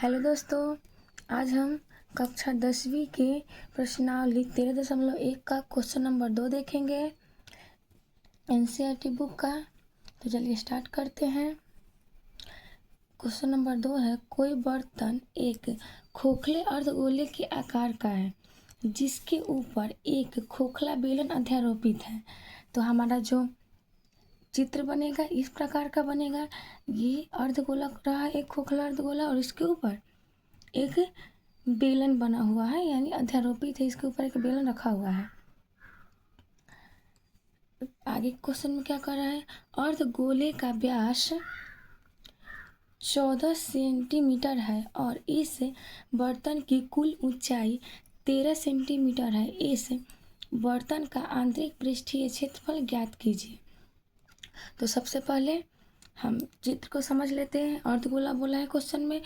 Hello दोस्तों, आज हम कक्षा 10वीं के प्रश्नावली 13.1 का क्वेश्चन नंबर 2 देखेंगे एनसीईआरटी बुक का। तो चलिए स्टार्ट करते हैं। क्वेश्चन नंबर 2 है, कोई बर्तन एक खोखले अर्धगोले के आकार का है जिसके ऊपर एक खोखला बेलन अध्यारोपित है। तो हमारा जो चित्र बनेगा इस प्रकार का बनेगा। ये अर्धगोला रहा, एक खोखला अर्धगोला, और इसके ऊपर एक बेलन बना हुआ है, यानी अध्यारोपित है, इसके ऊपर एक बेलन रखा हुआ है। आगे क्वेश्चन में क्या कर रहा है, अर्धगोले का व्यास 14 सेंटीमीटर है और इस बर्तन की कुल ऊंचाई 13 सेंटीमीटर है। इस बर्तन का आंतरिक पृष्ठीय क्षेत्रफल ज्ञात कीजिए। तो सबसे पहले हम चित्र को समझ लेते हैं। अर्धगोला बोला है क्वेश्चन में,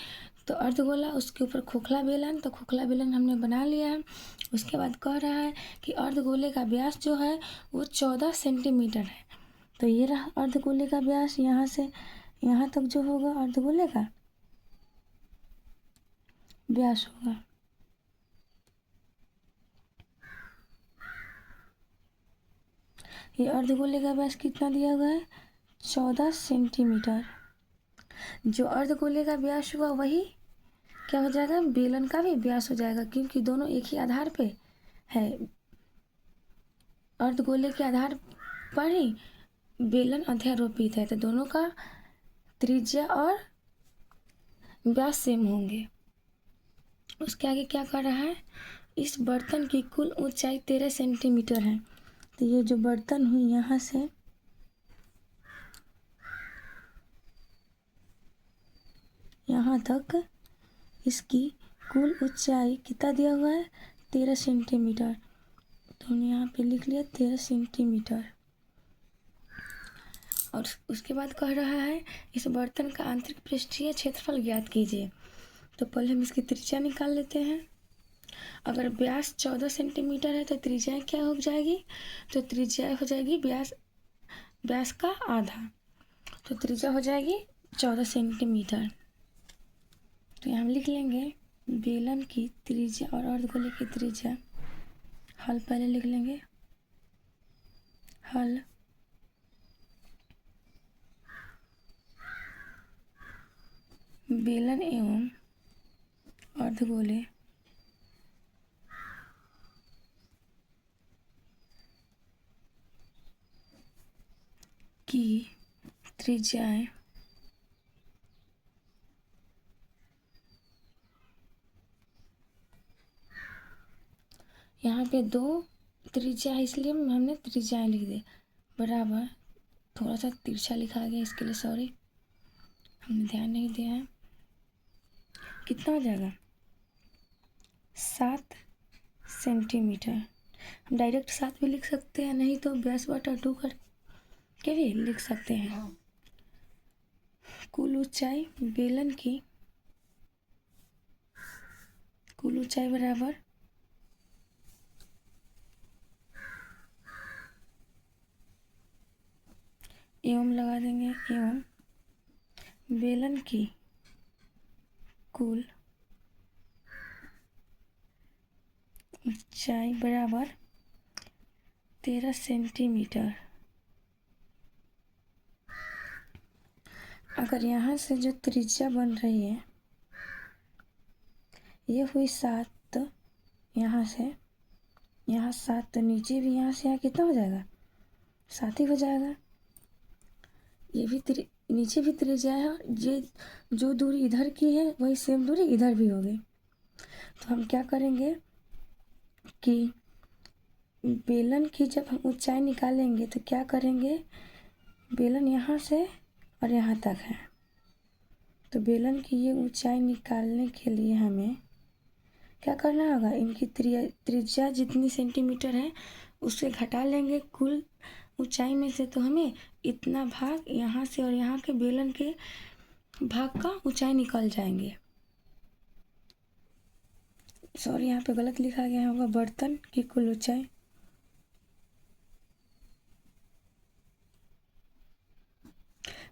तो अर्धगोला, उसके ऊपर खोखला बेलन, तो खोखला बेलन हमने बना लिया है। उसके बाद कह रहा है कि अर्धगोले का व्यास जो है वो 14 सेंटीमीटर है। तो ये रहा अर्धगोले का व्यास, यहाँ से यहाँ तक जो होगा अर्धगोले का व्यास होगा। ये अर्धगोले का व्यास कितना दिया हुआ है, 14 सेंटीमीटर। जो अर्धगोले का व्यास हुआ वही क्या हो जाएगा, बेलन का भी व्यास हो जाएगा, क्योंकि दोनों एक ही आधार पे है। अर्धगोले के आधार पर ही बेलन अध्यारोपित है, तो दोनों का त्रिज्या और व्यास सेम होंगे। उसके आगे क्या कर रहा है, इस बर्तन की कुल ऊंचाई 13 सेंटीमीटर है। तो ये जो बर्तन हुई यहाँ से यहाँ तक इसकी कुल ऊंचाई कितना दिया हुआ है, 13 सेंटीमीटर। तो हमने यहाँ पे लिख लिया 13 सेंटीमीटर। और उसके बाद कह रहा है इस बर्तन का आंतरिक पृष्ठीय क्षेत्रफल ज्ञात कीजिए। तो पहले हम इसकी त्रिज्या निकाल लेते हैं। अगर व्यास 14 सेंटीमीटर है तो त्रिज्या क्या हो जाएगी, तो त्रिज्या हो जाएगी व्यास का आधा। तो त्रिज्या हो जाएगी 14 सेंटीमीटर। तो यहाँ हम लिख लेंगे बेलन की त्रिज्या और अर्धगोले की त्रिज्या। हल पहले लिख लेंगे, हल बेलन एवं अर्धगोले की त्रिज्याएं यहाँ पे दो त्रिज्या है, इसलिए हमने त्रिज्याएं लिख दी बराबर। थोड़ा सा तिरछा लिखा गया, इसके लिए सॉरी, हमने ध्यान नहीं दिया है। कितना हो जाएगा, 7 सेंटीमीटर। हम डायरेक्ट 7 भी लिख सकते हैं, नहीं तो व्यास बटा 2 करके भी लिख सकते हैं। कुल ऊंचाई बेलन की कुल ऊंचाई बराबर एवं लगा देंगे, एवं बेलन की कुल ऊंचाई बराबर 13 सेंटीमीटर। अगर यहाँ से जो त्रिज्या बन रही है ये हुई 7, तो यहाँ से यहाँ 7, तो नीचे भी यहाँ से यहाँ कितना हो जाएगा, 7 ही हो जाएगा। ये भी नीचे भी त्रिज्या है, और ये जो दूरी इधर की है वही सेम दूरी इधर भी होगी। तो हम क्या करेंगे कि बेलन की जब हम ऊंचाई निकालेंगे तो क्या करेंगे, बेलन यहाँ से और यहाँ तक है, तो बेलन की ये ऊंचाई निकालने के लिए हमें क्या करना होगा, इनकी त्रिज्या जितनी सेंटीमीटर है उससे घटा लेंगे कुल ऊंचाई में से। तो हमें इतना भाग यहाँ से और यहाँ के बेलन के भाग का ऊंचाई निकल जाएंगे। सॉरी, यहाँ पे गलत लिखा गया होगा, बर्तन की कुल ऊंचाई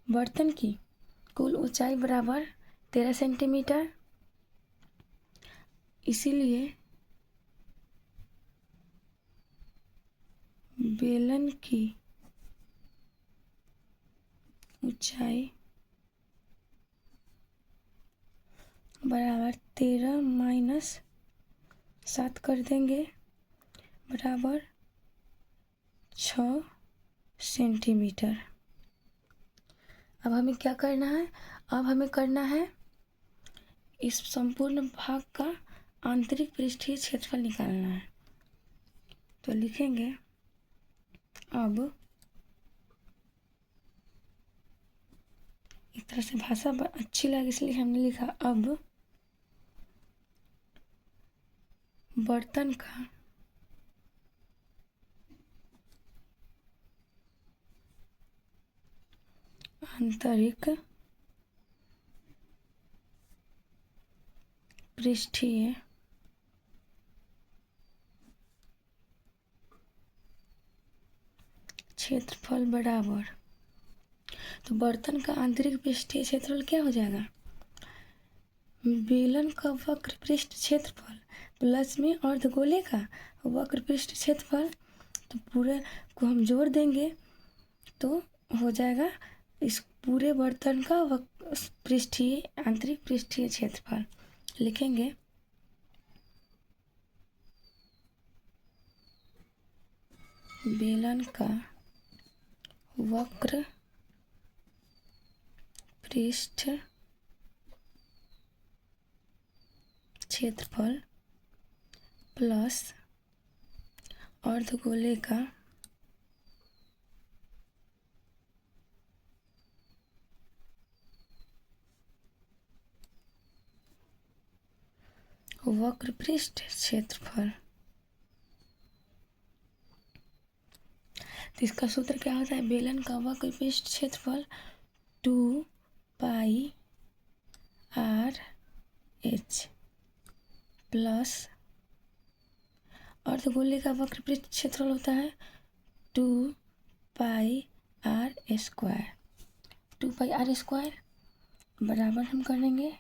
बर्तन की कुल ऊंचाई बराबर 13 सेंटीमीटर इसीलिए बेलन की ऊंचाई बराबर 13 - 7 कर देंगे बराबर 6 सेंटीमीटर। अब हमें क्या करना है? अब हमें करना है इस संपूर्ण भाग का आंतरिक पृष्ठीय क्षेत्रफल निकालना है। तो लिखेंगे अब एक तरह से भाषा अच्छी लगे इसलिए हमने लिखा अब बर्तन का आंतरिक पृष्ठीय क्षेत्रफल बराबर, तो बर्तन का आंतरिक पृष्ठीय क्षेत्रफल क्या हो जाएगा? बेलन का वक्र पृष्ठ क्षेत्रफल प्लस में अर्धगोले का वक्र पृष्ठ क्षेत्रफल, तो पूरे को हम जोड़ देंगे तो हो जाएगा इस पूरे बर्तन का पृष्ठीय आंतरिक पृष्ठीय क्षेत्रफल। लिखेंगे बेलन का वक्र पृष्ठ क्षेत्रफल प्लस अर्धगोले का वक्र पृष्ठ क्षेत्रफल। तो इसका सूत्र क्या होता है? बेलन का वक्र पृष्ठ क्षेत्रफल 2πr/h प्लस अर्धगोले का वक्र पृष्ठ क्षेत्रफल होता है 2πr² 2πr² बराबर हम कर लेंगे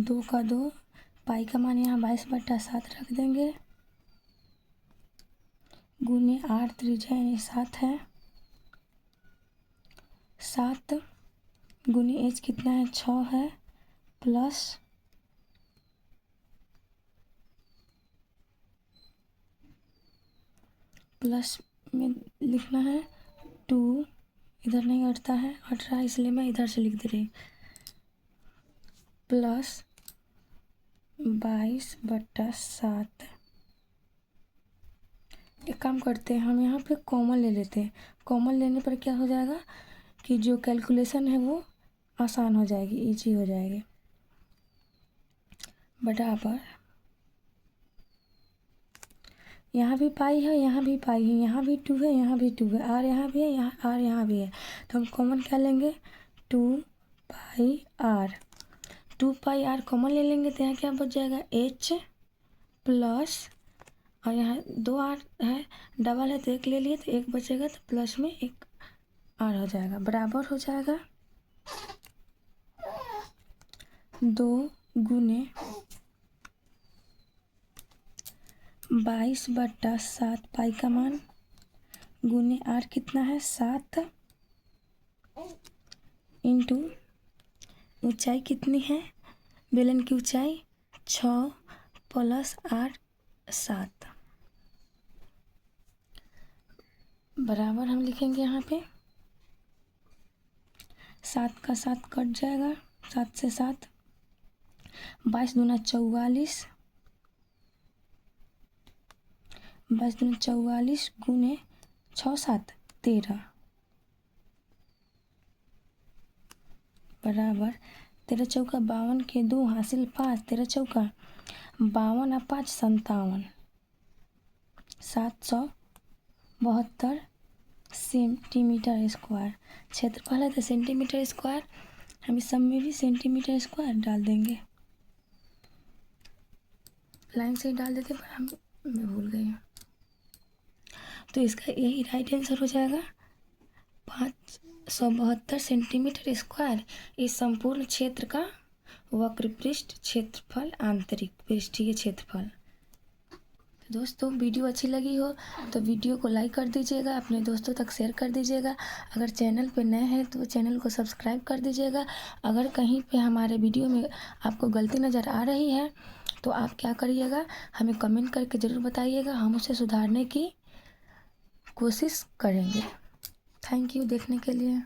2 का 2, पाई का मान यहाँ 22/7 रख देंगे गुने 8 त्रिज्या यानी 7 है, 7 गुने h कितना है? 6 है प्लस में लिखना है 2, इधर नहीं हटता है, हट रहा है इसलिए मैं इधर से लिख दे रही, प्लस 22/7। एक काम करते हैं, हम यहाँ पे कॉमन ले लेते हैं। कॉमन लेने पर क्या हो जाएगा कि जो कैलकुलेशन है वो आसान हो जाएगी, इजी हो जाएगी। बराबर यहाँ भी पाई है, यहाँ भी पाई है, यहाँ भी 2 है, यहाँ भी 2 है, आर यहाँ भी है, यहाँ आर यहाँ भी है, तो हम कॉमन क्या लेंगे? 2πr 2πr कॉमन ले लेंगे तो यहाँ क्या बच जाएगा? h प्लस, और यहाँ 2 r है, डबल है तो 1 ले लिए तो 1 बचेगा, तो प्लस में 1 r हो जाएगा बराबर हो जाएगा 2 गुने 22/7 पाई का मान गुने r कितना है? 7 इंटू ऊंचाई कितनी है? बेलन की ऊंचाई 6 प्लस r 7 बराबर हम लिखेंगे यहाँ पे 7 का 7 कट जाएगा, 7 से 7, 22 दूना 44, 22 दूना 44 गुने 6 7 13 बराबर 13 चौका 52 के 2 हासिल 5, 13 चौका 52 और 5 57, 772 सेंटीमीटर स्क्वायर क्षेत्रफल है, तो सेंटीमीटर स्क्वायर हम इस सब में भी सेंटीमीटर स्क्वायर डाल देंगे, लाइन से ही डाल देते पर मैं भूल गई हूँ। तो इसका यही राइट आंसर हो जाएगा 572 सेंटीमीटर स्क्वायर इस संपूर्ण क्षेत्र का वक्र पृष्ठ क्षेत्रफल आंतरिक पृष्ठीय क्षेत्रफल। तो दोस्तों वीडियो अच्छी लगी हो तो वीडियो को लाइक कर दीजिएगा, अपने दोस्तों तक शेयर कर दीजिएगा। अगर चैनल पे नए हैं तो चैनल को सब्सक्राइब कर दीजिएगा। अगर कहीं पे हमारे वीडियो में आपको गलती नज़र आ रही है तो आप क्या करिएगा, हमें कमेंट करके ज़रूर बताइएगा, हम उसे सुधारने की कोशिश करेंगे। थैंक यू देखने के लिए।